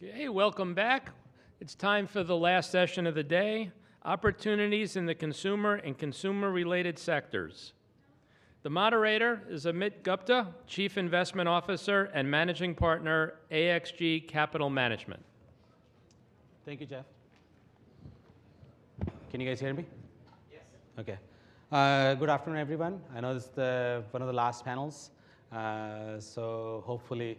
Okay, welcome back. It's time for the last session of the day, opportunities in the consumer and consumer-related sectors. The moderator is Amit Gupta, Chief Investment Officer and Managing Partner, AXG Capital Management. Thank you, Jeff. Can you guys hear me? Yes. Okay. Good afternoon, everyone. I know this is one of the last panels, so hopefully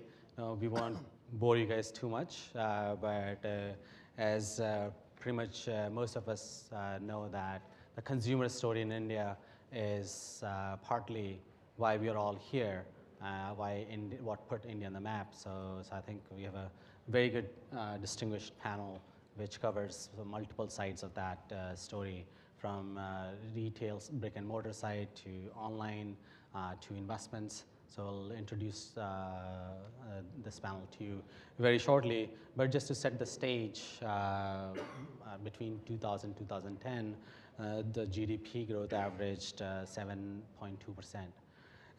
we won't bore you guys too much. But as pretty much most of us know that the consumer story in India is partly why we are all here, what put India on the map. So I think we have a very good distinguished panel which covers the multiple sides of that story, from retail, brick and mortar side, to online, to investments. So I'll introduce this panel to you very shortly. But just to set the stage, between 2000 and 2010, the GDP growth averaged 7.2%.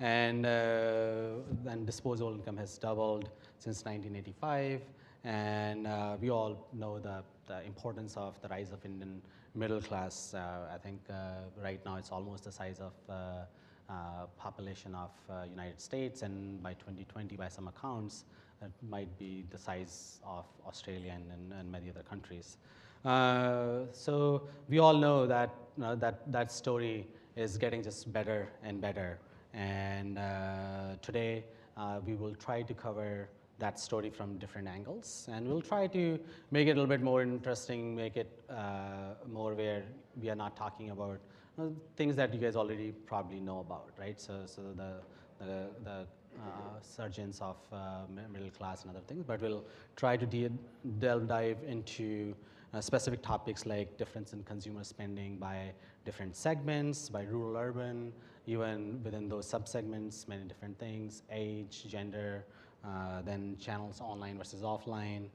And disposable income has doubled since 1985. And we all know the importance of the rise of Indian middle class. I think right now it's almost the size of population of United States, and by 2020, by some accounts, it might be the size of Australia and many other countries. So we all know that that story is getting just better and better. And today we will try to cover that story from different angles, and we'll try to make it a little bit more interesting, make it more where we are not talking about things that you guys already probably know about, right? So the surgence of middle class and other things, but we'll try to dive into specific topics like difference in consumer spending by different segments, by rural, urban, even within those subsegments, many different things, age, gender, then channels online versus offline,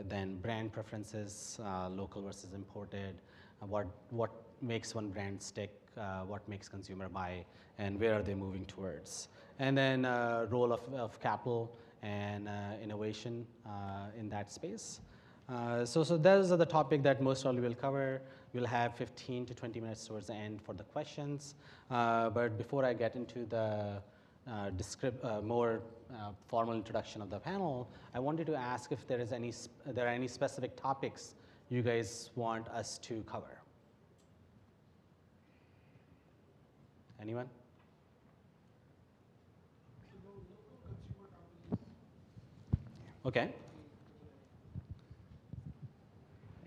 then brand preferences, local versus imported, what makes one brand stick, what makes consumer buy, and where are they moving towards. And then role of capital and innovation in that space. So those are the topic that most probably we'll cover. We'll have 15 to 20 minutes towards the end for the questions. But before I get into the more formal introduction of the panel, I wanted to ask if there are any specific topics you guys want us to cover. Anyone? Okay.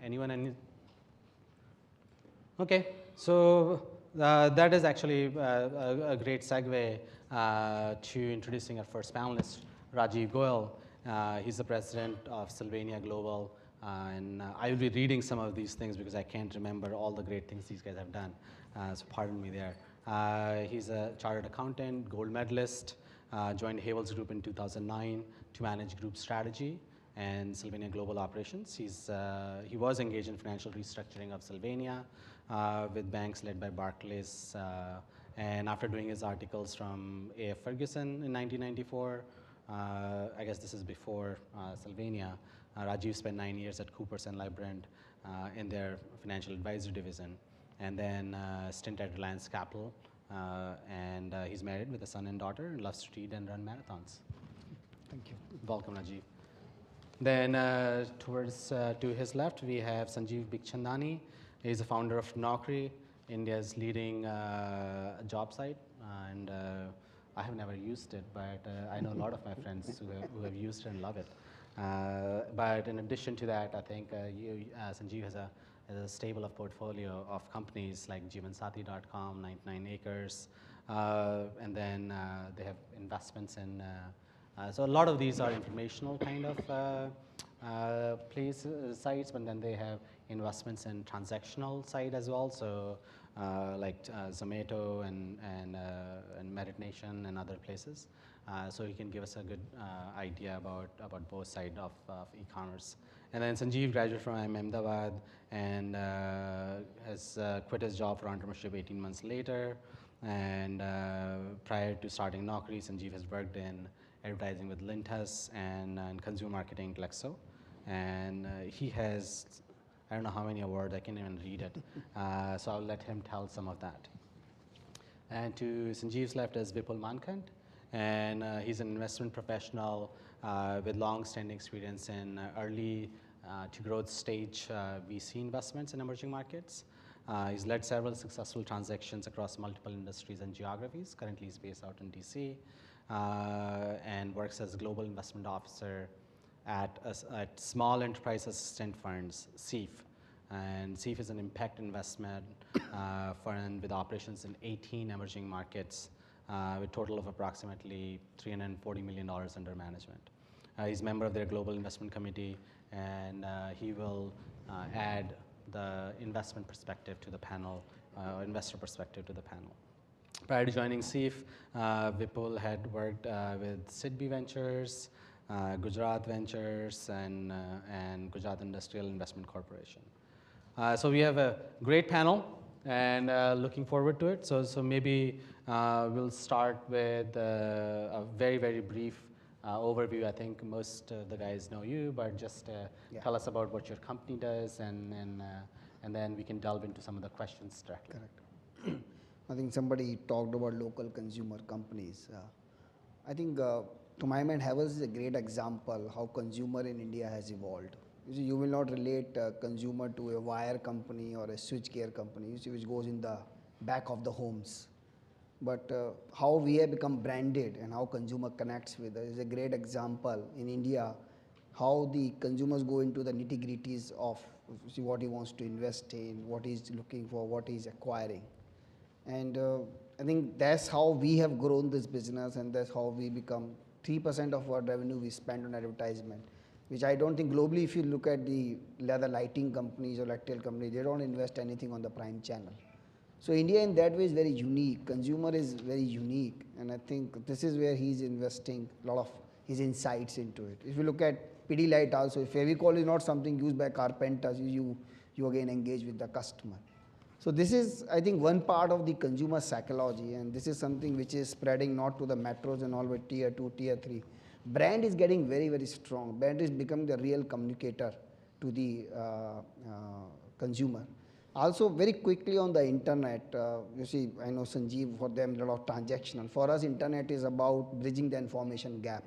Anyone? Okay. So that is actually a great segue to introducing our first panelist, Rajiv Goel. He's the president of Sylvania Global, and I will be reading some of these things because I can't remember all the great things these guys have done, so pardon me there. He's a chartered accountant, gold medalist, joined Havells Group in 2009 to manage group strategy and Sylvania Global operations. He was engaged in financial restructuring of Sylvania with banks led by Barclays. And after doing his articles from A.F. Ferguson in 1994, I guess this is before Sylvania, Rajiv spent 9 years at Coopers and Lybrand in their financial advisory division, and then stint at Reliance Capital. And he's married with a son and daughter and loves to read and run marathons. Thank you. Welcome, Rajiv. Then towards to his left, we have Sanjeev Bikhchandani. He's the founder of Naukri, India's leading job site. And I have never used it, but I know a lot of my friends who have used it and love it. But in addition to that, I think Sanjeev has a stable of portfolio of companies like Jeevansati.com, 99 Acres, and then they have investments in. So a lot of these are informational kind of sites, but then they have investments in transactional side as well. So like Zomato and Merit Nation and other places. So he can give us a good idea about both sides of e-commerce. And then Sanjeev graduated from Ahmedabad and has quit his job for entrepreneurship 18 months later. And prior to starting Naukri, Sanjeev has worked in advertising with Lintas and consumer marketing Lexo. and he has, I don't know how many awards, I can't even read it. So I'll let him tell some of that. And to Sanjeev's left is Vipul Mankad, and he's an investment professional with long-standing experience in early to growth stage VC investments in emerging markets. He's led several successful transactions across multiple industries and geographies. Currently, he's based out in DC and works as global investment officer at Small Enterprise Assistant Funds, SEAF. And SEAF is an impact investment fund with operations in 18 emerging markets with a total of approximately $340 million under management. He's a member of their global investment committee, and he will add the investment perspective to the panel, investor perspective to the panel. Prior to joining SEAF, Vipul had worked with Sidbi Ventures, Gujarat Ventures, and Gujarat Industrial Investment Corporation. So we have a great panel, and looking forward to it. So maybe we'll start with a very, very brief overview. I think most of the guys know you, but just tell us about what your company does, and then we can delve into some of the questions directly. Correct. I think somebody talked about local consumer companies. I think, to my mind, Havells is a great example how consumer in India has evolved. You see, you will not relate a consumer to a wire company or a switchgear company, you see, which goes in the back of the homes. But how we have become branded and how consumer connects with us is a great example in India, how the consumers go into the nitty-gritties of see what he wants to invest in, what he's looking for, what he's acquiring. And I think that's how we have grown this business, and that's how we become 3% of our revenue we spend on advertisement, which I don't think globally, if you look at the leather lighting companies or electrical companies, they don't invest anything on the prime channel. So India in that way is very unique. Consumer is very unique, and I think this is where he's investing a lot of his insights into it. If you look at Pidilite also, if Fevicol is not something used by carpenters, you again engage with the customer. So this is, I think, one part of the consumer psychology, and this is something which is spreading not to the metros and all, but tier 2, tier 3. Brand is getting very, very strong. Brand is becoming the real communicator to the consumer. Also, very quickly on the internet, you see, I know Sanjeev, for them, a lot of transactional. For us, internet is about bridging the information gap.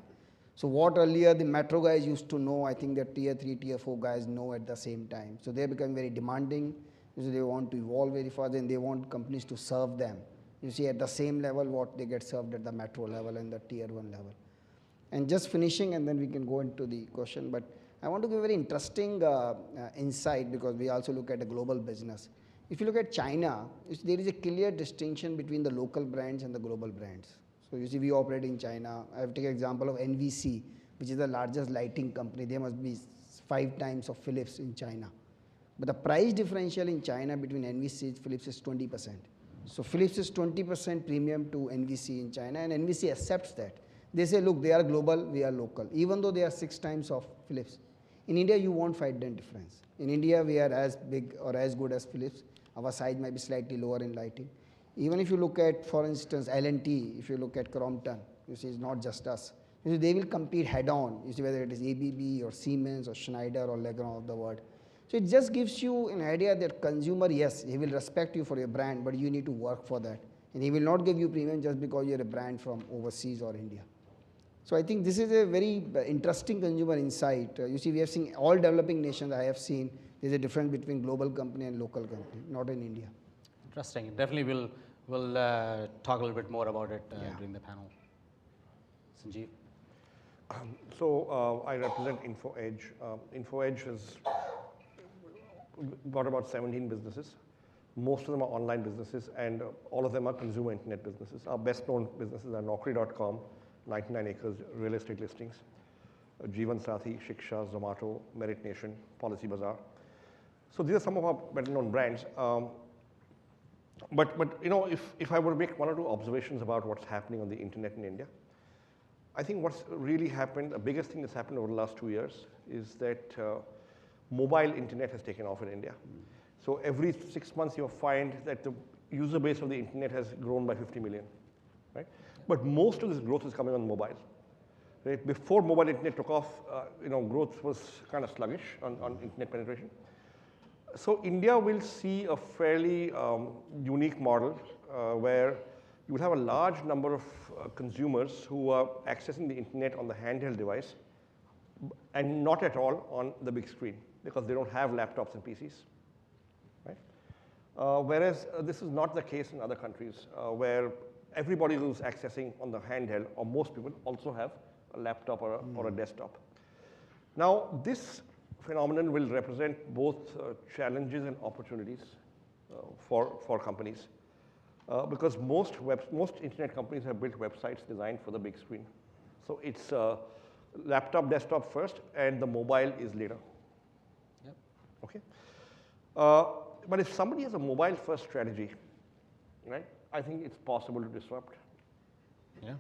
So what earlier the metro guys used to know, I think the tier 3, tier 4 guys know at the same time. So they're becoming very demanding. You see, they want to evolve very fast, and they want companies to serve them. You see, at the same level what they get served at the metro level and the tier 1 level. And just finishing, and then we can go into the question, but I want to give a very interesting insight, because we also look at a global business. If you look at China, there is a clear distinction between the local brands and the global brands. So you see, we operate in China. I have taken an example of NVC, which is the largest lighting company. They must be 5 times of Philips in China. But the price differential in China between NVC and Philips is 20%. So Philips is 20% premium to NVC in China, and NVC accepts that. They say, look, they are global, we are local, even though they are 6 times of Philips. In India, you won't find that difference. In India, we are as big or as good as Philips. Our size might be slightly lower in lighting. Even if you look at, for instance, L&T, if you look at Crompton, you see, it's not just us. You see, they will compete head-on, you see, whether it is ABB or Siemens or Schneider or Legrand of the world. So it just gives you an idea that consumer, yes, he will respect you for your brand, but you need to work for that. And he will not give you premium just because you're a brand from overseas or India. So I think this is a very interesting consumer insight. You see, we have seen all developing nations, I have seen there's a difference between global company and local company, not in India. Interesting. Definitely we'll talk a little bit more about it during the panel. Sanjeev? So I represent InfoEdge. InfoEdge has got about 17 businesses. Most of them are online businesses, and all of them are consumer internet businesses. Our best known businesses are Naukri.com, 99 acres real estate listings, Jeevan Sathi, Shiksha, Zomato, Merit Nation, Policy Bazaar. So these are some of our better known brands. But you know, if I were to make 1 or 2 observations about what's happening on the internet in India, I think what's really happened, the biggest thing that's happened over the last 2 years is that mobile internet has taken off in India. So every 6 months you'll find that the user base of the internet has grown by 50 million, right? But most of this growth is coming on mobile. Right? Before mobile internet took off, growth was kind of sluggish on internet penetration. So India will see a fairly unique model where you will have a large number of consumers who are accessing the internet on the handheld device and not at all on the big screen because they don't have laptops and PCs. Right? Whereas this is not the case in other countries where everybody who's accessing on the handheld, or most people, also have a laptop or a desktop. Now, this phenomenon will represent both challenges and opportunities for companies because most internet companies have built websites designed for the big screen. So it's laptop, desktop first, and the mobile is later. Yep. Okay. But if somebody has a mobile-first strategy, right, I think it's possible to disrupt. Yeah.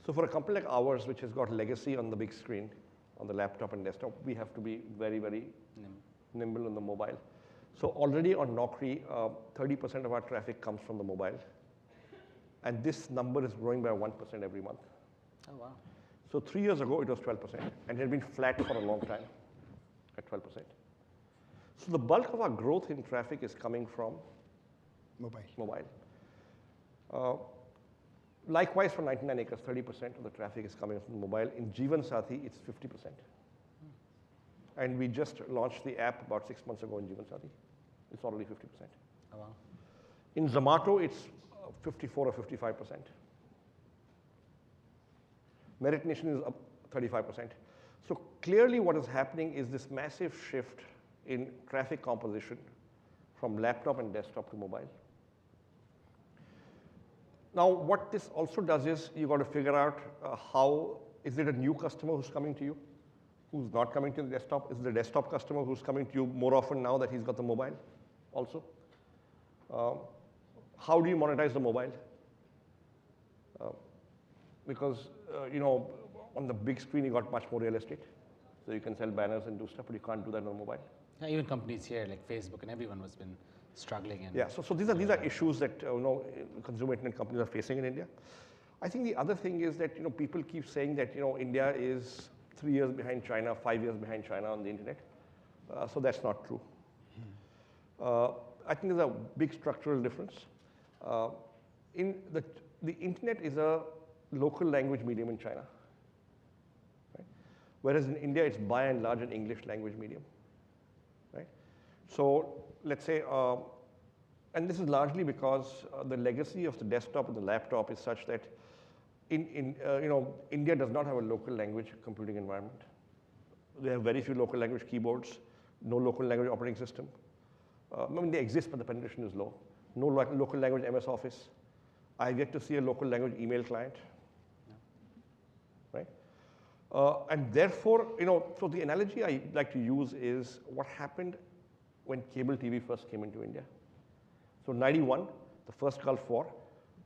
So for a company like ours, which has got legacy on the big screen, on the laptop and desktop, we have to be very, very nimble on the mobile. So already on Naukri, 30% of our traffic comes from the mobile. And this number is growing by 1% every month. Oh, wow. So 3 years ago, it was 12%, and it had been flat for a long time at 12%. So the bulk of our growth in traffic is coming from mobile. Likewise, for 99 acres, 30% of the traffic is coming from mobile. In Jeevan Sathi, it's 50%. And we just launched the app about 6 months ago in Jeevan Sathi. It's already 50%. Oh, wow. In Zomato, it's 54 or 55%. Merit Nation is up 35%. So clearly what is happening is this massive shift in traffic composition from laptop and desktop to mobile. Now, what this also does is you got to figure out how, is it a new customer who's coming to you, who's not coming to the desktop? Is it a desktop customer who's coming to you more often now that he's got the mobile also? How do you monetize the mobile? Because, on the big screen, you got much more real estate. So you can sell banners and do stuff, but you can't do that on the mobile. Yeah, even companies here like Facebook and everyone has been struggling. And yeah, so these are issues that consumer internet companies are facing in India. I think the other thing is that people keep saying that India is 3 years behind China, 5 years behind China on the internet. So that's not true. I think there's a big structural difference. The internet is a local language medium in China, right? Whereas in India it's by and large an English language medium, right? So let's say, and this is largely because the legacy of the desktop and the laptop is such that India does not have a local language computing environment. They have very few local language keyboards, no local language operating system. They exist, but the penetration is low. No local language MS Office. I've yet to see a local language email client, right? And therefore, so the analogy I like to use is what happened when cable TV first came into India. So 91, the first Gulf War,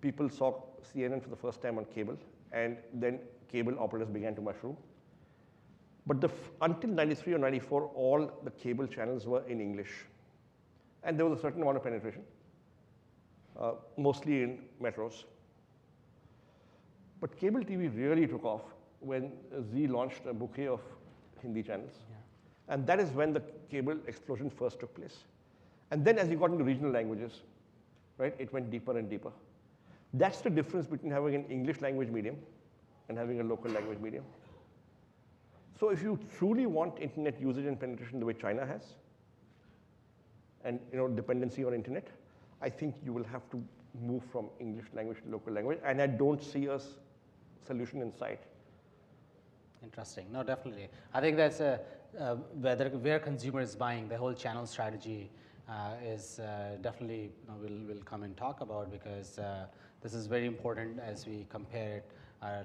people saw CNN for the first time on cable, and then cable operators began to mushroom. But until 93 or 94, all the cable channels were in English. And there was a certain amount of penetration, mostly in metros. But cable TV really took off when Zee launched a bouquet of Hindi channels. Yeah. And that is when the cable explosion first took place. And then as you got into regional languages, right, it went deeper and deeper. That's the difference between having an English language medium and having a local language medium. So if you truly want internet usage and penetration the way China has, and dependency on internet, I think you will have to move from English language to local language, and I don't see a solution in sight. Interesting. No, definitely. I think that's where consumer is buying. The whole channel strategy is definitely we'll come and talk about, because this is very important as we compare it.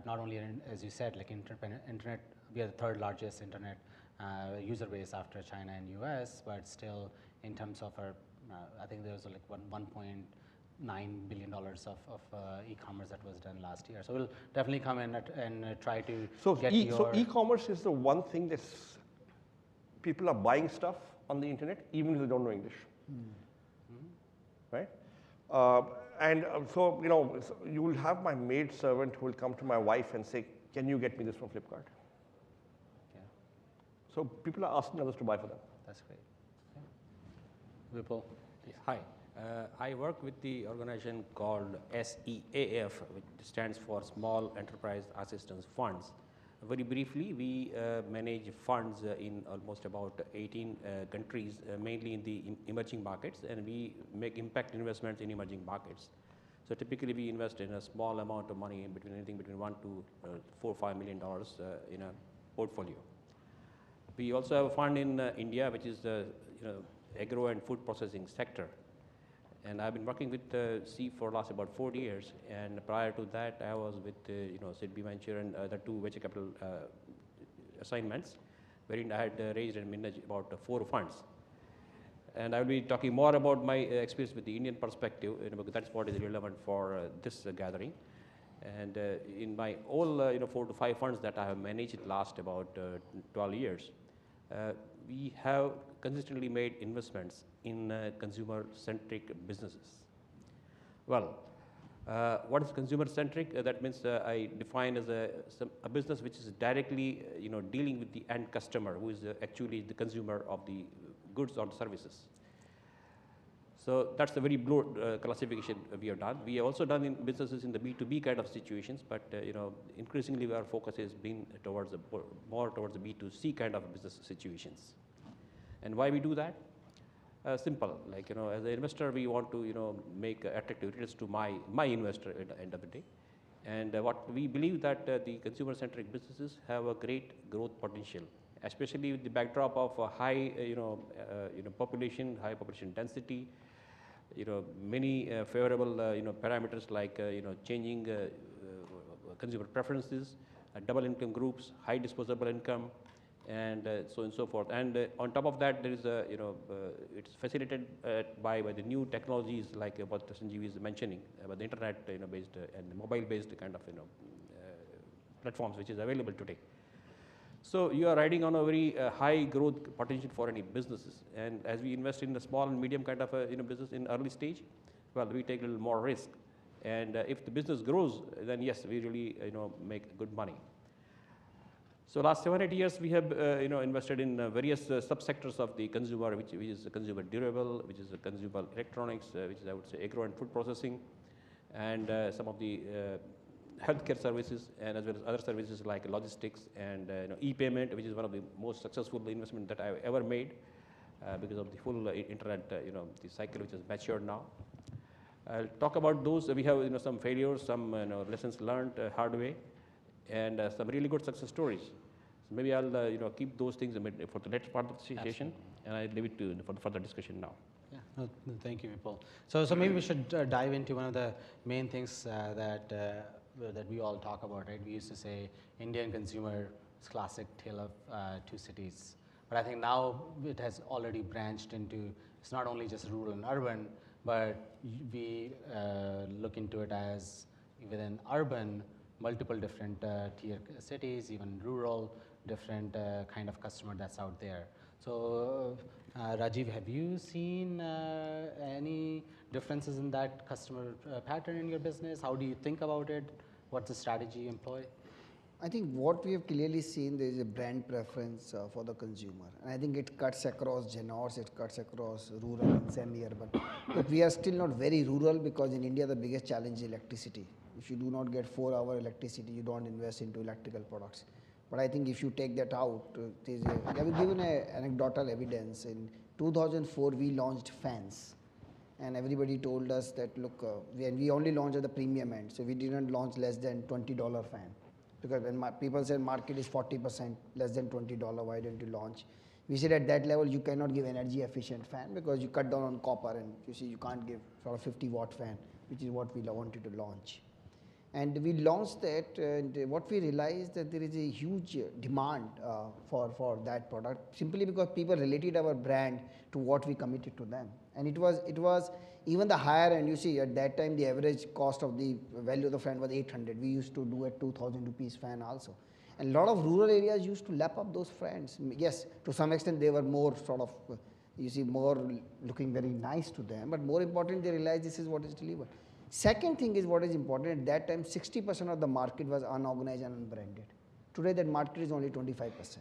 Not only as you said, like internet, we are the third largest internet user base after China and US, but still in terms of our, I think there was like $1.9 billion of e-commerce that was done last year. So we'll definitely come in and try to get your... So e-commerce is the one thing that people are buying stuff on the internet, even if they don't know English, right? So you will have my maid servant who will come to my wife and say, can you get me this from Flipkart? Yeah, So people are asking others to buy for them. that's great. Yeah. Vipul? Hi, I work with the organization called SEAF, which stands for Small Enterprise Assistance Funds. Very briefly, we manage funds in almost about 18 countries, mainly in the emerging markets, and we make impact investments in emerging markets. So typically, we invest in a small amount of money, between anything between $1 to $4 or $5 million in a portfolio. We also have a fund in India, which is the agro and food processing sector. And I've been working with C for last about 4 years. And prior to that, I was with Sylvania Venture and the two venture capital assignments, wherein I had raised and managed about 4 funds. And I'll be talking more about my experience with the Indian perspective, because that's what is relevant for this gathering. And in my all 4 to 5 funds that I have managed last about 12 years, we have consistently made investments in consumer-centric businesses. Well, what is consumer-centric? That means I define as a business which is directly dealing with the end customer, who is actually the consumer of the goods or services. So that's a very broad classification we have done. We have also done in businesses in the B2B kind of situations, but increasingly our focus has been towards more towards the B2C kind of business situations. And why we do that? Simple, like as an investor, we want to make attractive returns to my investor at the end of the day. And what we believe that the consumer-centric businesses have a great growth potential, especially with the backdrop of a high population, high population density, many favorable parameters like changing consumer preferences, double income groups, high disposable income, and so on and so forth. And on top of that, there is it's facilitated by the new technologies like what Sanjeev is mentioning about the internet based and mobile based kind of platforms which is available today. So you are riding on a very high growth potential for any businesses. And as we invest in the small and medium kind of business in early stage, well, we take a little more risk. And if the business grows, then yes, we really make good money. So last 7 or 8 years, we have invested in various subsectors of the consumer, which is consumer durable, which is consumer electronics, which is I would say agro and food processing, and some of the healthcare services, and as well as other services like logistics and e-payment, which is one of the most successful investment that I've ever made because of the full internet, the cycle which has matured now. I'll talk about those. We have some failures, some lessons learned hard way, and some really good success stories. So maybe I'll keep those things for the next part of the session, and I leave it to for the further discussion now. Yeah, no, thank you, Vipul. So maybe we should dive into one of the main things that we all talk about, right? We used to say Indian consumer is classic tale of 2 cities, but I think now it has already branched into, it's not only just rural and urban, but we look into it as within urban, multiple different tier cities, even rural, different kind of customer that's out there. So Rajiv, have you seen any differences in that customer pattern in your business? How do you think about it? What's the strategy you employ? I think what we have clearly seen, there is a brand preference for the consumer. And I think it cuts across genres, it cuts across rural and semi-urban. But we are still not very rural because in India, the biggest challenge is electricity. If you do not get 4-hour electricity, you don't invest into electrical products. But I think if you take that out, I will give you an anecdotal evidence. In 2004, we launched fans. And everybody told us that, look, we only launched at the premium end. So we didn't launch less than $20 fan. Because when people said market is 40%, less than $20, why don't you launch? We said at that level, you cannot give energy efficient fan because you cut down on copper and you see you can't give sort of 50-watt fan, which is what we wanted to launch. And we launched that, and what we realized that there is a huge demand for that product simply because people related our brand to what we committed to them. And it was even the higher end. You see, at that time the average cost of the value of the fan was 800. We used to do a 2,000 rupees fan also. And a lot of rural areas used to lap up those fans. Yes, to some extent they were more sort of, more looking very nice to them. But more important, they realized this is what is delivered. Second thing is what is important. At that time, 60% of the market was unorganized and unbranded. Today, that market is only 25%.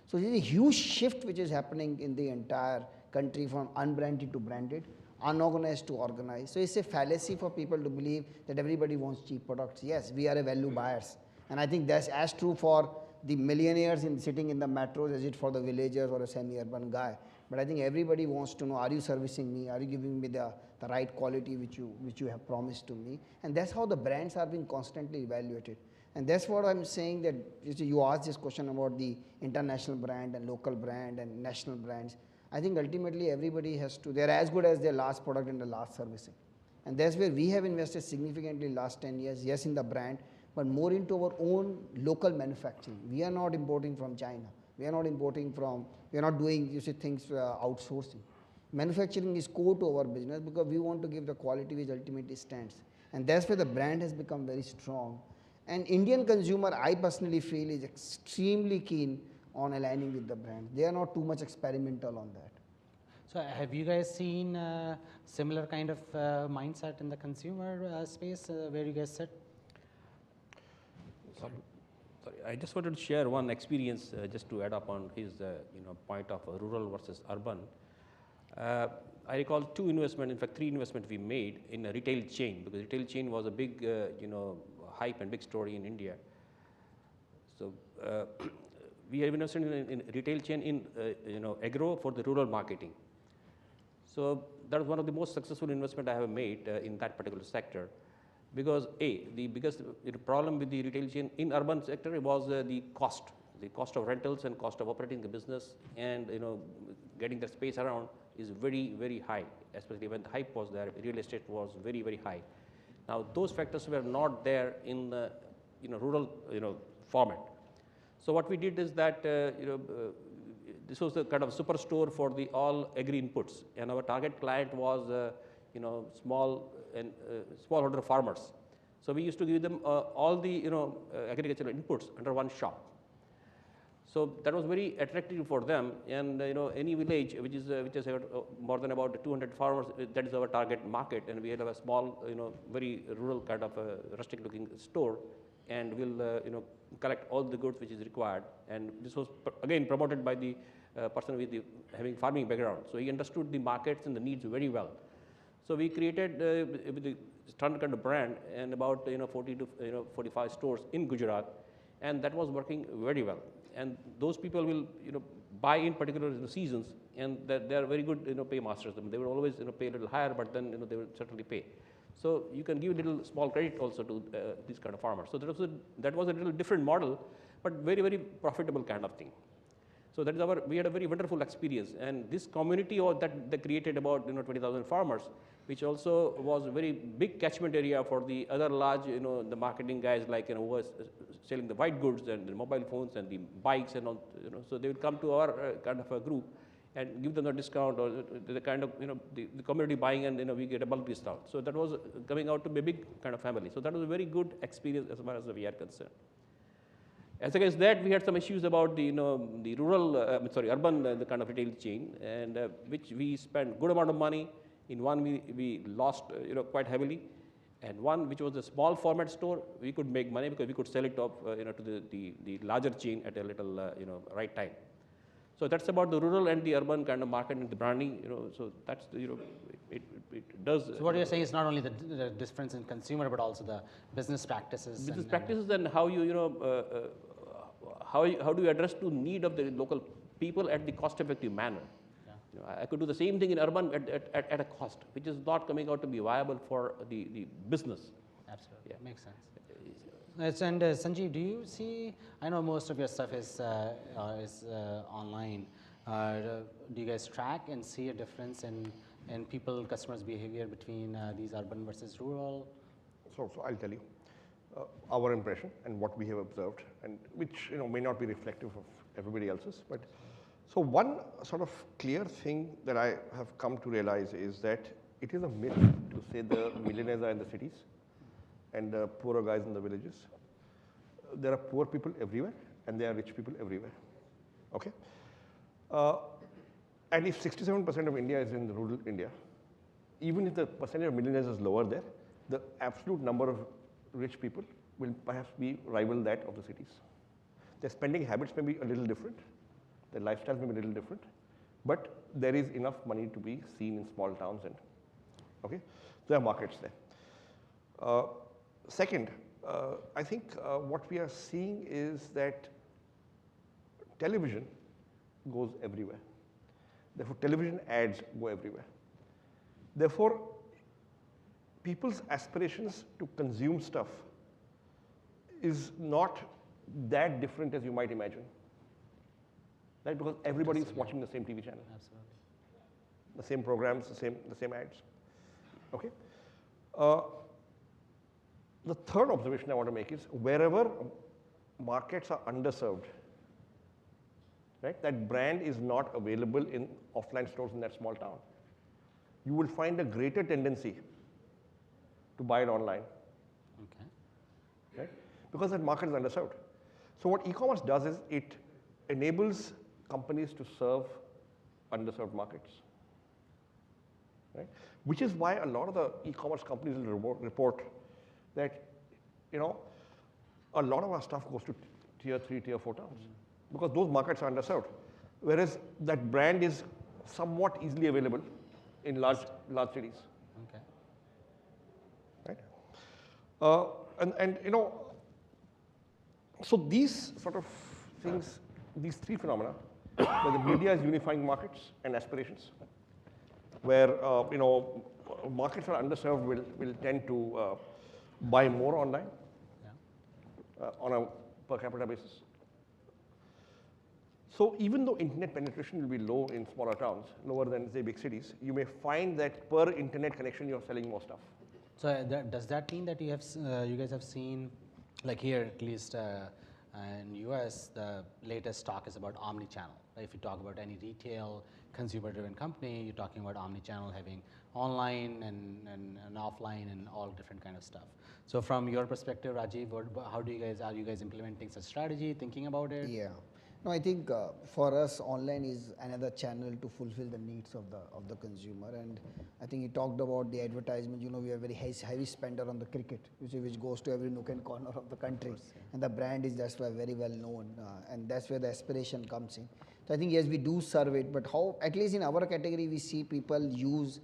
So there is a huge shift which is happening in the entire country from unbranded to branded, unorganized to organized. So it's a fallacy for people to believe that everybody wants cheap products. Yes, we are a value buyers. And I think that's as true for the millionaires sitting in the metros as it for the villagers or a semi-urban guy. But I think everybody wants to know, are you servicing me? Are you giving me the right quality which you have promised to me? And that's how the brands are being constantly evaluated. And that's what I'm saying, that you asked this question about the international brand and local brand and national brands. I think ultimately everybody has to, they're as good as their last product and the last servicing. And that's where we have invested significantly last 10 years, yes, in the brand, but more into our own local manufacturing. We are not importing from China. We are not importing from, we are not doing things outsourcing. Manufacturing is core to our business because we want to give the quality which ultimately stands. And that's where the brand has become very strong. And Indian consumer, I personally feel, is extremely keen on aligning with the brand. They are not too much experimental on that. So have you guys seen similar kind of mindset in the consumer space where you guys sit? Sorry, I just wanted to share one experience just to add up on his point of rural versus urban. I recall two investments, in fact 3 investments we made in a retail chain, because retail chain was a big hype and big story in India. So we have invested in retail chain in agro for the rural marketing. So that was one of the most successful investment I have made in that particular sector. Because the biggest problem with the retail chain in urban sector was the cost of rentals and cost of operating the business, and getting the space around is very, very high, especially when the hype was there. Real estate was very, very high. Now those factors were not there in the rural format. So what we did is that this was the kind of superstore for the all agri inputs, and our target client was small and smallholder farmers. So we used to give them all the agricultural inputs under one shop. So that was very attractive for them, and any village which has more than about 200 farmers, that is our target market, and we have a small very rural kind of rustic looking store, and we'll collect all the goods which is required. And this was again promoted by the person with having farming background, so he understood the markets and the needs very well. So we created with the standard kind of brand and about 40 to 45 stores in Gujarat, and that was working very well. And those people will buy in particular seasons, and they are very good pay masters. They will always pay a little higher, but then they will certainly pay. So you can give a little small credit also to these kind of farmers. So that was a little different model, but very, very profitable kind of thing. So that is we had a very wonderful experience, and this community that they created about 20,000 farmers, which also was a very big catchment area for the other large the marketing guys, like who was selling the white goods and the mobile phones and the bikes and all. So they would come to our kind of a group and give them a discount, or the kind of the community buying, and we get a bulk discount. So that was coming out to be a big kind of family. So that was a very good experience as far as we are concerned. As against that, we had some issues about the the rural, urban the kind of retail chain, and which we spent good amount of money. In one we lost quite heavily, and one which was a small format store, we could make money because we could sell it off to the larger chain at a little right time. So that's about the rural and the urban kind of market and the branding. So that's it does. So what you're saying is not only the difference in consumer, but also the business practices. Business practices, and how how do you address the need of the local people at the cost-effective manner. I could do the same thing in urban at a cost, which is not coming out to be viable for the business. Absolutely, makes sense. And Sanjeev, do you see? I know most of your stuff is online. Do you guys track and see a difference in customers' behavior between these urban versus rural? So I'll tell you our impression and what we have observed, and which may not be reflective of everybody else's, but. So one sort of clear thing that I have come to realize is that it is a myth to say the millionaires are in the cities and the poorer guys in the villages. There are poor people everywhere and there are rich people everywhere. Okay? And if 67% of India is in rural India, even if the percentage of millionaires is lower there, the absolute number of rich people will perhaps be rival that of the cities. Their spending habits may be a little different, their lifestyles may be a little different, but there is enough money to be seen in small towns, and okay, there are markets there. Second, I think what we are seeing is that television goes everywhere. Therefore, television ads go everywhere. Therefore, people's aspirations to consume stuff is not that different as you might imagine, right? Because everybody is watching the same TV channel. Absolutely. The same programs, the same ads. Okay. The third observation I want to make is wherever markets are underserved, right? That brand is not available in offline stores in that small town. You will find a greater tendency to buy it online, Okay. right? Because that market is underserved. So what e-commerce does is it enables companies to serve underserved markets, right? Which is why a lot of the e-commerce companies will report that, you know, a lot of our stuff goes to tier 3, tier 4 towns because those markets are underserved. Whereas that brand is somewhat easily available in large cities, Okay. right? And you know, so these sort of things, these three phenomena, where the media is unifying markets and aspirations, where you know, markets that are underserved will tend to buy more online on a per capita basis. So even though internet penetration will be low in smaller towns, lower than say big cities, you may find that per internet connection you're selling more stuff. So does that mean that you guys have seen, like here at least in US, the latest talk is about omni-channel. If you talk about any retail, consumer-driven company, you're talking about omni-channel having online and offline and all different kind of stuff. So from your perspective, Rajiv, are you guys implementing such strategy, thinking about it? Yeah. No, I think for us, online is another channel to fulfill the needs of the consumer. And I think he talked about the advertisement. You know, we are very heavy spender on the cricket, which goes to every nook and corner of the country. Course, yeah. And the brand is that's why very well known, and that's where the aspiration comes in. So I think yes, we do serve it, but how at least in our category we see people use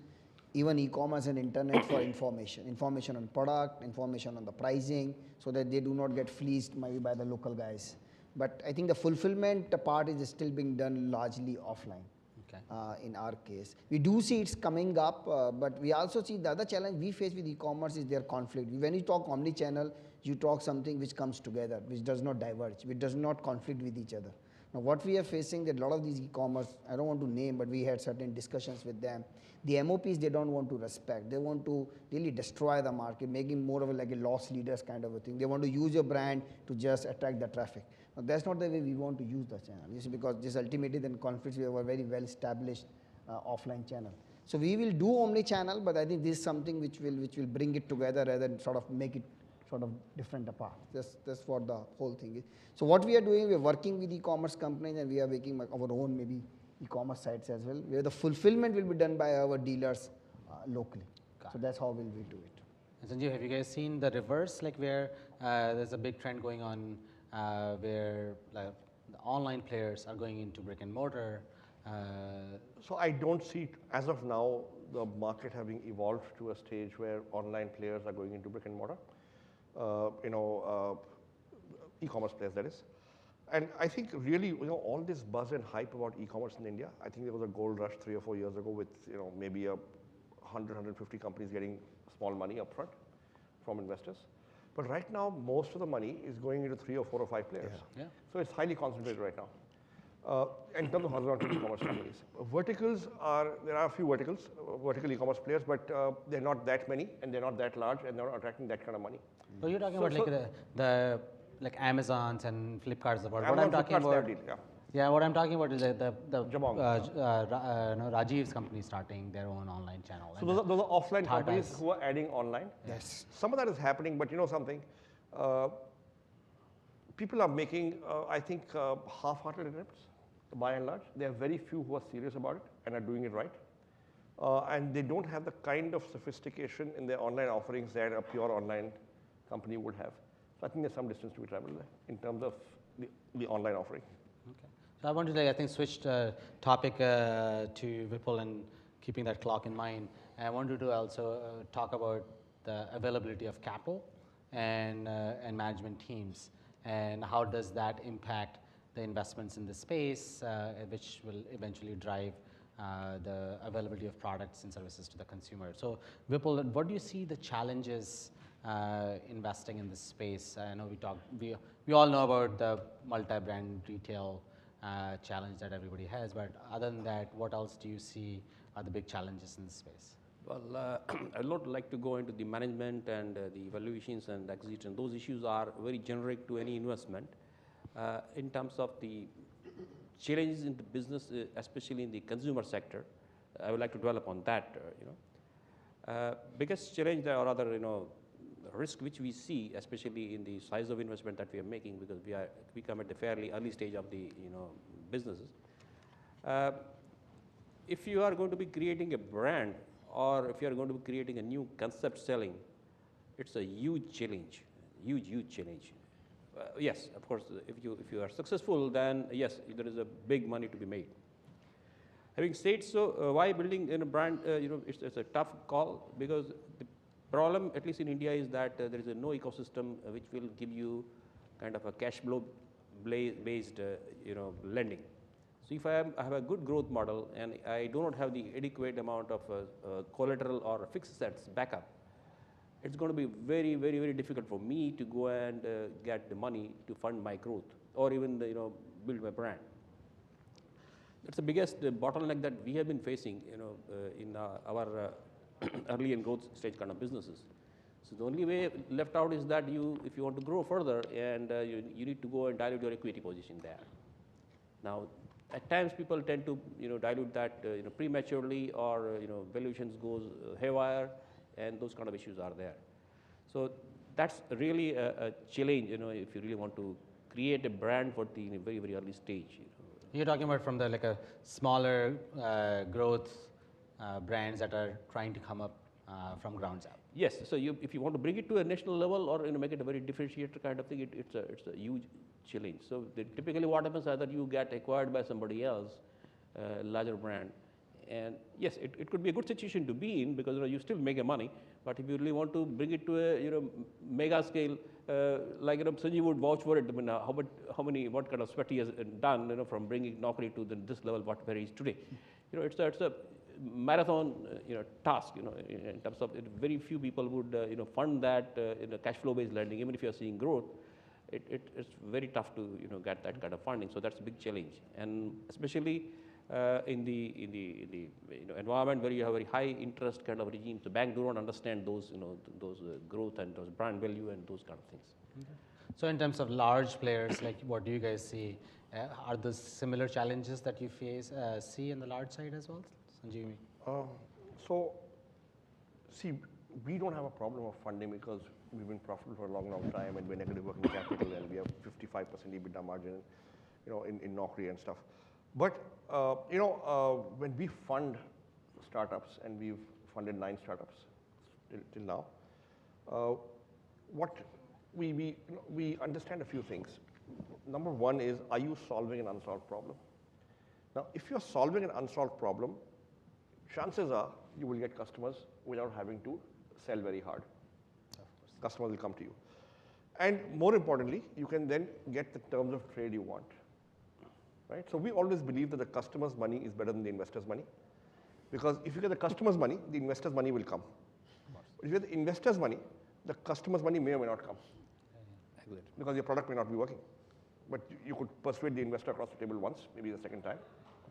even e-commerce and internet for information on product, information on the pricing, so that they do not get fleeced maybe by the local guys. But I think the fulfillment part is still being done largely offline. Okay. In our case, we do see it's coming up, but we also see the other challenge we face with e-commerce is their conflict. When you talk omni-channel, you talk something which comes together, which does not diverge, which does not conflict with each other. Now, what we are facing that a lot of these e-commerce, I don't want to name, but we had certain discussions with them. The MOPs they don't want to respect. They want to really destroy the market, making more of like a loss leaders kind of a thing. They want to use your brand to just attract the traffic. Now, that's not the way we want to use the channel. You see, because this ultimately then conflicts with our very well established offline channel. So we will do omni-channel, but I think this is something which will bring it together rather than sort of make it sort of different apart. That's what the whole thing is. So what we are doing, we are working with e-commerce companies and we are making our own maybe e-commerce sites as well, where the fulfillment will be done by our dealers locally. So that's how we'll do it. And Sanjeev, have you guys seen the reverse, like where there's a big trend going on where like, the online players are going into brick and mortar? So I don't see, as of now, the market having evolved to a stage where online players are going into brick and mortar. E-commerce players, that is. And I think really, all this buzz and hype about e-commerce in India, I think there was a gold rush 3 or 4 years ago with, maybe 100, 150 companies getting small money upfront from investors. But right now, most of the money is going into 3 or 4 or 5 players. Yeah. So it's highly concentrated right now. In terms of horizontal e-commerce companies. Verticals there are a few vertical e-commerce players, but they're not that many, and they're not that large, and they're not attracting that kind of money. So you're talking about like the like Amazons and Flipkarts of the world. What I'm talking about, what I'm talking about is the Rajiv's company starting their own online channel. So those are offline companies who are adding online. Yes. Some of that is happening, but you know something? People are making, I think, half-hearted attempts, by and large. There are very few who are serious about it and are doing it right. and they don't have the kind of sophistication in their online offerings that a pure online company would have. So I think there's some distance to be traveled there in terms of the online offering. Okay. So I want to, I think, switch topic to Vipul and keeping that clock in mind. I wanted to also talk about the availability of capital and management teams, and how does that impact the investments in the space, which will eventually drive the availability of products and services to the consumer. So Vipul, what do you see the challenges investing in this space? I know we all know about the multi-brand retail challenge that everybody has, but other than that, what else do you see are the big challenges in this space? Well, I would not like to go into the management and the evaluations and acquisition. Those issues are very generic to any investment. In terms of the challenges in the business, especially in the consumer sector, I would like to develop on that. Biggest challenge or rather, risk which we see, especially in the size of investment that we are making, because we come at the fairly early stage of the businesses. If you are going to be creating a brand, or if you are going to be creating a new concept selling, it's a huge challenge, huge challenge. Yes, of course, if you are successful, then yes, there is a big money to be made. Having said so, why building in a brand? It's a tough call, because the problem, at least in India, is that there is no ecosystem which will give you kind of a cash flow based lending. So if I have a good growth model and I do not have the adequate amount of collateral or fixed assets backup, it's going to be very difficult for me to go and get the money to fund my growth or even build my brand. That's the biggest bottleneck that we have been facing in our early and growth stage kind of businesses. So the only way left out is that if you want to grow further, and you need to go and dilute your equity position there. Now, at times people tend to dilute that prematurely, or valuations goes haywire, and those kind of issues are there. So that's really a challenge, if you really want to create a brand for the very early stage. You're talking about from the a smaller growth brands that are trying to come up from grounds up. Yes. So if you want to bring it to a national level or make it a very differentiated kind of thing, it's a huge challenge. So typically what happens, either you get acquired by somebody else, larger brand, and yes, it could be a good situation to be in, because you still make a money. But if you really want to bring it to a mega scale, like Sanjeev would vouch for it. I mean, what kind of sweat he has done from bringing Naukri to this level, where he is today. It's a marathon task. In terms of very few people would fund that in a cash flow based lending. Even if you are seeing growth, it's very tough to get that kind of funding. So that's a big challenge, and especially in the environment where you have very high interest kind of regime. So banks do not understand those those growth and those brand value and those kind of things. Okay. So in terms of large players, like what do you guys see? Are those similar challenges that you see in the large side as well, Sanjeev? So, see, we don't have a problem of funding, because we've been profitable for a long time, and we're negative working capital, and we have 55% EBITDA margin, in Naukri and stuff. But when we fund startups, and we've funded 9 startups till now, what we understand a few things. Number one is, are you solving an unsolved problem? Now, if you're solving an unsolved problem, chances are you will get customers without having to sell very hard. Of course. Customers will come to you. And more importantly, you can then get the terms of trade you want. Right? So we always believe that the customer's money is better than the investor's money, because if you get the customer's money, the investor's money will come. If you get the investor's money, the customer's money may or may not come, because your product may not be working. But you could persuade the investor across the table once, maybe the second time.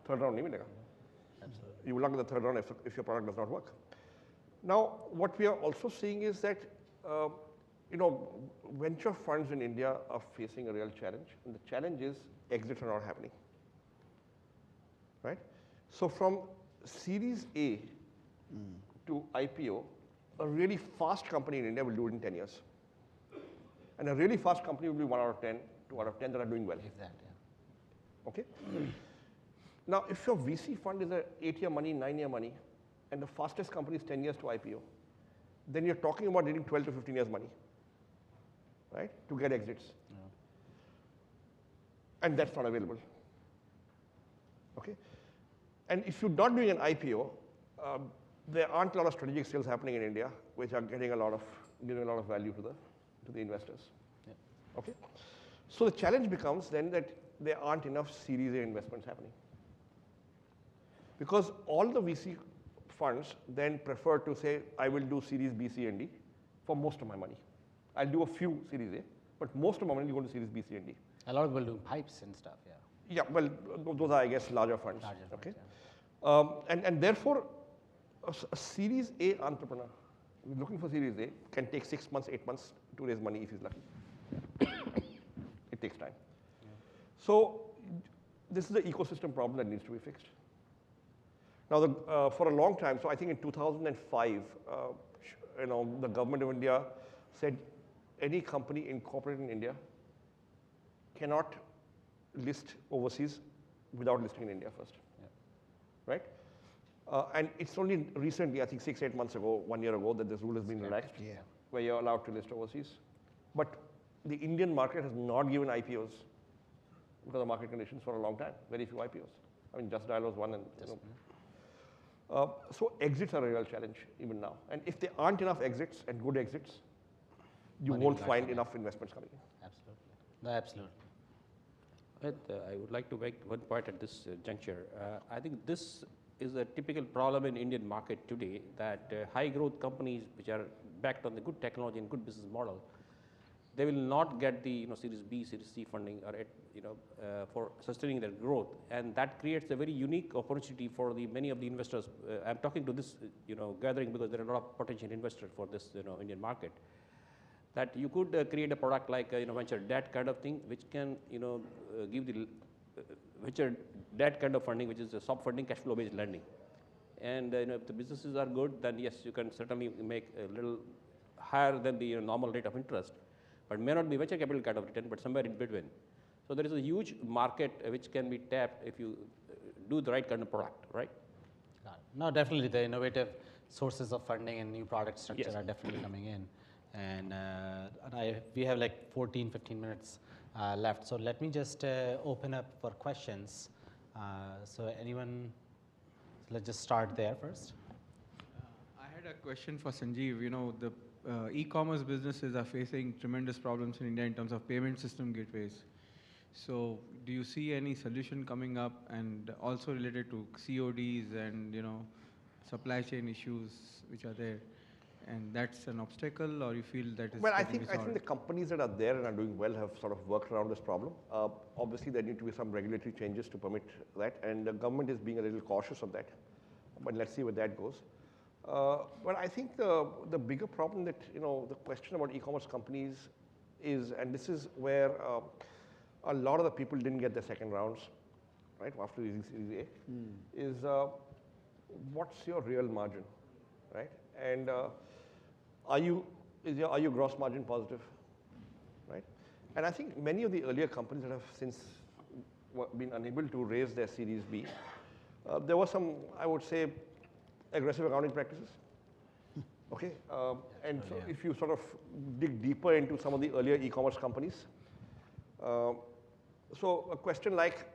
Third round, maybe later. Absolutely. You will not get the third round if your product does not work. Now, what we are also seeing is that venture funds in India are facing a real challenge, and the challenge is exits are not happening. Right? So from Series A to IPO, a really fast company in India will do it in 10 years. And a really fast company will be 1 out of 10, 2 out of 10 that are doing well. If that, yeah. Okay? Now, if your VC fund is a 8-year money, 9-year money, and the fastest company is 10 years to IPO, then you're talking about needing 12 to 15 years money, right, to get exits. Yeah. And that's not available. Okay? And if you're not doing an IPO, there aren't a lot of strategic sales happening in India, which are giving a lot of value to the investors. Yeah. Okay? So the challenge becomes then that there aren't enough Series A investments happening. Because all the VC funds then prefer to say, I will do Series B, C, and D for most of my money. I'll do a few Series A, but most of my money will go to Series B, C, and D. A lot of people do pipes and stuff, yeah. Yeah, well, those are, I guess, larger funds. Larger funds, okay? yeah. And therefore, a Series A entrepreneur looking for Series A can take 6 months, 8 months to raise money if he's lucky. It takes time. Yeah. So this is the ecosystem problem that needs to be fixed. Now, for a long time, so I think in 2005, the government of India said any company incorporated in India cannot list overseas without listing in India first, Yeah. right? And it's only recently, I think 6, 8 months ago, 1 year ago, that this rule has been relaxed, Yeah. where you're allowed to list overseas. But the Indian market has not given IPOs because of market conditions for a long time. Very few IPOs. I mean, Just Dial was one, and so exits are a real challenge even now. And if there aren't enough exits and good exits, you Money won't will not find come in. enough investments coming in. Absolutely. No, absolutely. I would like to make one point at this juncture. I think this is a typical problem in Indian market today, that high growth companies which are backed on the good technology and good business model, they will not get the Series B, Series C funding or for sustaining their growth, and that creates a very unique opportunity for the many of the investors. I'm talking to this gathering because there are a lot of potential investors for this Indian market. That you could create a product like venture debt kind of thing, which can give the venture debt kind of funding, which is a soft funding cash flow based lending. And if the businesses are good, then yes, you can certainly make a little higher than the normal rate of interest, but may not be venture capital kind of return, but somewhere in between. So there is a huge market which can be tapped if you do the right kind of product, right? Got it. No, definitely the innovative sources of funding and new product structure Yes. are definitely coming in. And we have like 14, 15 minutes left. So let me just open up for questions. So anyone, let's just start there first. I had a question for Sanjeev. The e-commerce businesses are facing tremendous problems in India in terms of payment system gateways. So do you see any solution coming up, and also related to CODs and supply chain issues which are there? And that's an obstacle, or you feel that is Well, I getting think resolved? the companies that are there and are doing well have sort of worked around this problem. Obviously, there need to be some regulatory changes to permit that, and the government is being a little cautious of that. But let's see where that goes. But I think the bigger problem that the question about e-commerce companies is, and this is where a lot of the people didn't get their second rounds, right, after using Series A, is what's your real margin, right? And are you gross margin positive, right? And I think many of the earlier companies that have since been unable to raise their Series B, there was some, I would say, aggressive accounting practices. Okay, and so if you sort of dig deeper into some of the earlier e-commerce companies, so a question like,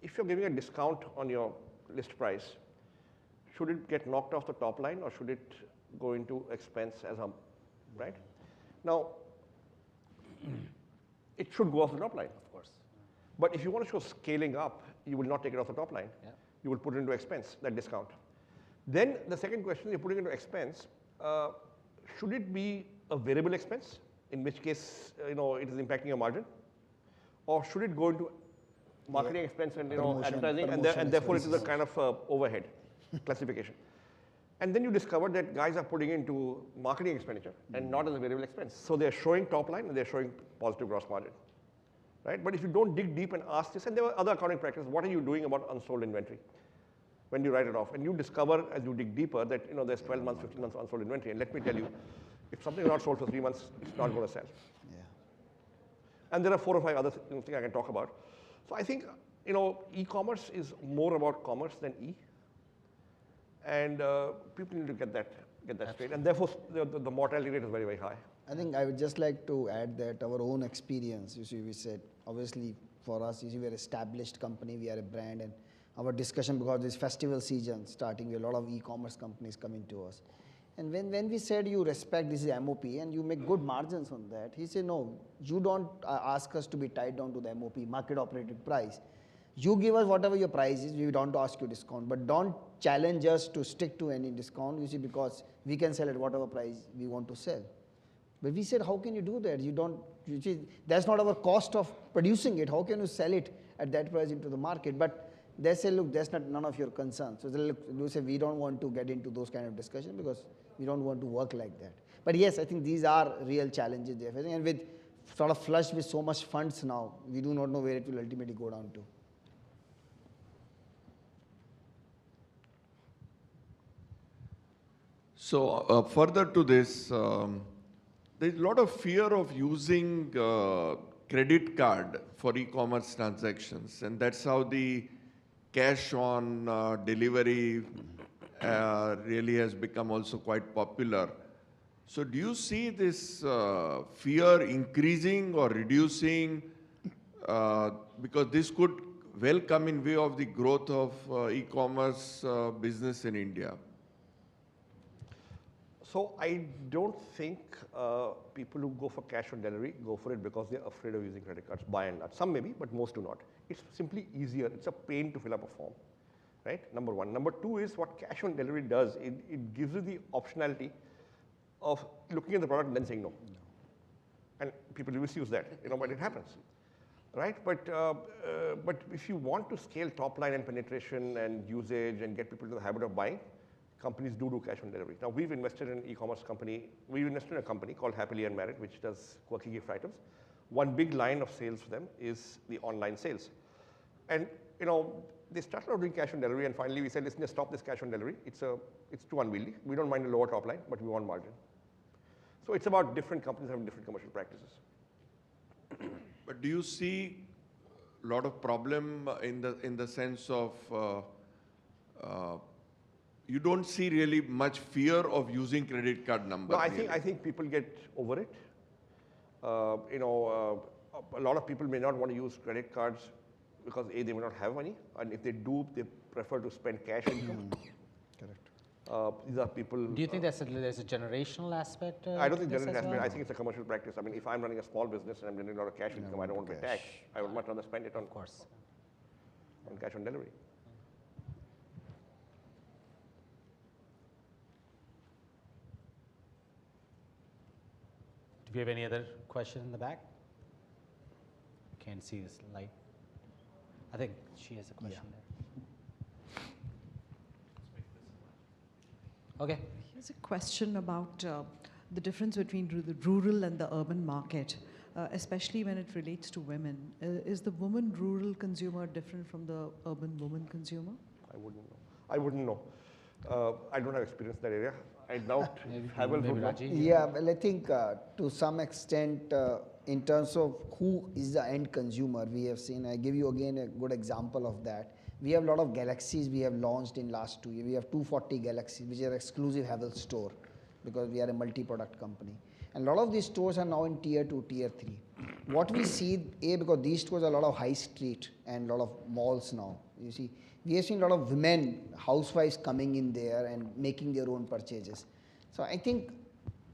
if you're giving a discount on your list price, should it get knocked off the top line, or should it go into expense as a, right? Now, it should go off the top line. Of course. But if you want to show scaling up, you will not take it off the top line. Yeah. You will put it into expense, that discount. Then the second question, you're putting it into expense, should it be a variable expense, in which case it is impacting your margin? Or should it go into marketing expense and advertising, and therefore it is a kind of overhead classification? And then you discover that guys are putting into marketing expenditure and not as a variable expense. So they're showing top line and they're showing positive gross margin, right? But if you don't dig deep and ask this, and there were other accounting practices, what are you doing about unsold inventory when you write it off? And you discover as you dig deeper that there's 12 months, 15 months unsold inventory. And let me tell you, if something is not sold for 3 months, it's not going to sell. Yeah. And there are 4 or 5 other things I can talk about. So I think e-commerce is more about commerce than E. And people need to get that straight. And therefore, the mortality rate is very, very high. I think I would just like to add that our own experience, you see, we said, obviously for us, you see, we're an established company, we are a brand, and our discussion, because this festival season starting, a lot of e-commerce companies coming to us. And when we said you respect this is MOP and you make good margins on that, he said, no, you don't ask us to be tied down to the MOP, market operated price. You give us whatever your price is, we don't ask you discount, but don't challenge us to stick to any discount, you see, because we can sell at whatever price we want to sell. But we said, how can you do that? You see, that's not our cost of producing it. How can you sell it at that price into the market? But they say, look, that's not none of your concern. So they look, you say, we don't want to get into those kind of discussion because we don't want to work like that. But yes, I think these are real challenges they're facing. And with sort of flush with so much funds now, we do not know where it will ultimately go down to. So further to this, there's a lot of fear of using credit card for e-commerce transactions, and that's how the cash on delivery really has become also quite popular. So do you see this fear increasing or reducing? Because this could well come in way of the growth of e-commerce business in India. So I don't think people who go for cash on delivery go for it because they're afraid of using credit cards, by and large. Some maybe, but most do not. It's simply easier. It's a pain to fill up a form, right? Number one. Number two is what cash on delivery does. It gives you the optionality of looking at the product and then saying no. And people misuse that, but it happens, right? But if you want to scale top line and penetration and usage and get people to the habit of buying, companies do cash on delivery. Now, we've invested in an e-commerce company. We've invested in a company called Happily Unmarried, which does quirky gift items. One big line of sales for them is the online sales. And, they started out doing cash on delivery, and finally we said, listen, just stop this cash on delivery. It's too unwieldy. We don't mind a lower top line, but we want margin. So it's about different companies having different commercial practices. But do you see a lot of problem in the sense of you don't see really much fear of using credit card number? No, I think people get over it. A lot of people may not want to use credit cards because A, they may not have money, and if they do, they prefer to spend cash income. Correct. These are people. Do you think there's a generational aspect? I don't think to this generational as aspect. well? I think it's a commercial practice. I mean, if I'm running a small business and I'm generating a lot of cash income, I don't want to pay tax. I would much rather spend it on cash on delivery. Do we have any other question in the back? Can't see this light. I think she has a question there. Okay. Here's a question about the difference between the rural and the urban market, especially when it relates to women. Is the woman rural consumer different from the urban woman consumer? I wouldn't know. I don't have experience in that area. I doubt Havells would know. Rajiv? Yeah, well, I think to some extent, in terms of who is the end consumer, we have seen, I give you again a good example of that. We have a lot of Galaxies we have launched in last 2 years. We have 240 Galaxies, which are exclusive Havells store, because we are a multi-product company. And a lot of these stores are now in tier 2, tier 3. What we see, because these stores are a lot of high street and a lot of malls now. You see, we have seen a lot of women, housewives coming in there and making their own purchases. So I think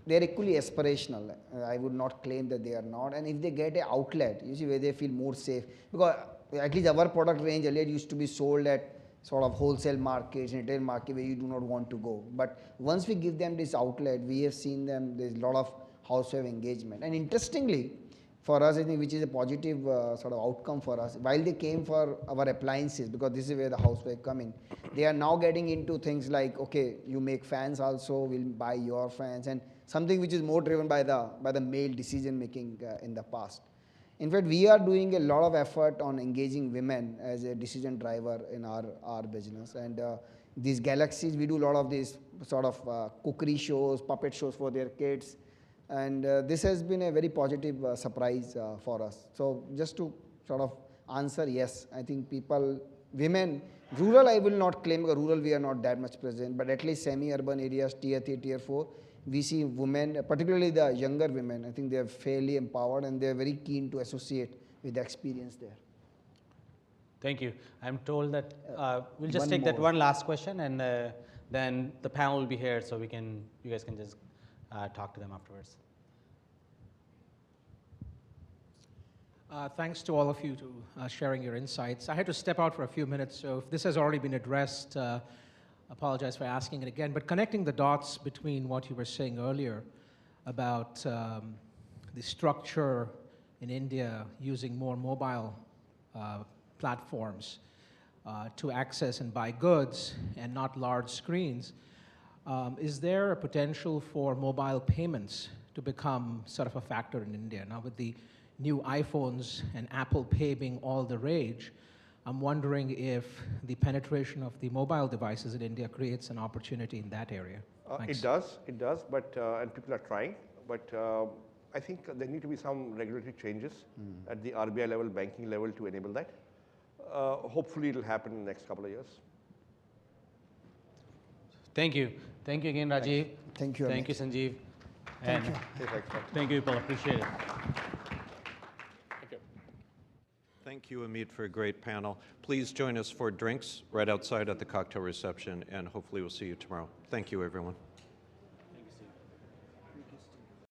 they're equally aspirational. I would not claim that they are not. And if they get an outlet, you see, where they feel more safe, because at least our product range earlier used to be sold at sort of wholesale markets, retail market, where you do not want to go. But once we give them this outlet, we have seen them, there's a lot of housewife engagement. And interestingly, for us, I think, which is a positive sort of outcome for us, while they came for our appliances, because this is where the housewife come in, they are now getting into things like, okay, you make fans also, we'll buy your fans, and something which is more driven by the male decision making in the past. In fact, we are doing a lot of effort on engaging women as a decision driver in our business. And these Galaxies, we do a lot of these sort of cookery shows, puppet shows for their kids. And this has been a very positive surprise for us. So just to sort of answer, yes, I think women Rural, I will not claim, because rural we are not that much present, but at least semi-urban areas, tier 3, tier 4, we see women, particularly the younger women, I think they are fairly empowered and they are very keen to associate with the experience there. Thank you. I'm told that we'll just one take that more. one last question, and then the panel will be here, so you guys can just talk to them afterwards. Thanks to all of you to sharing your insights. I had to step out for a few minutes, so if this has already been addressed, apologize for asking it again. But connecting the dots between what you were saying earlier about the structure in India using more mobile platforms to access and buy goods and not large screens, is there a potential for mobile payments to become sort of a factor in India? Now, with the new iPhones and Apple Pay being all the rage, I'm wondering if the penetration of the mobile devices in India creates an opportunity in that area. It does, but and people are trying, but I think there need to be some regulatory changes at the RBI level, banking level to enable that. Hopefully it will happen in the next couple of years. Thank you. Thank you again, Rajiv. Thank you, Thank Amit. you, Sanjeev. Thank And you. thank you, Vipul. Appreciate it. Thank you, Amit, for a great panel. Please join us for drinks right outside at the cocktail reception, and hopefully we'll see you tomorrow. Thank you, everyone.